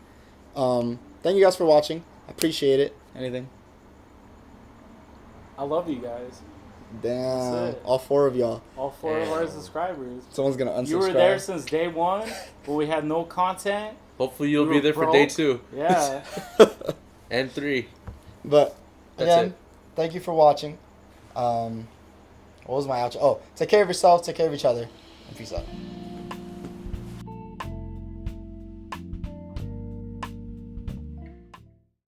Thank you guys for watching. Appreciate it. Anything? I love you guys. Damn, That's it. all 4 of y'all. All 4 of our Damn. subscribers. Someone's gonna unsubscribe. You were there since day 1, but we had no content. Hopefully you'll We be were there for day broke. 2 Yeah. and 3. But That's again, it. thank you for watching. What was my outro? Oh, take care of yourself, take care of each other, and peace out.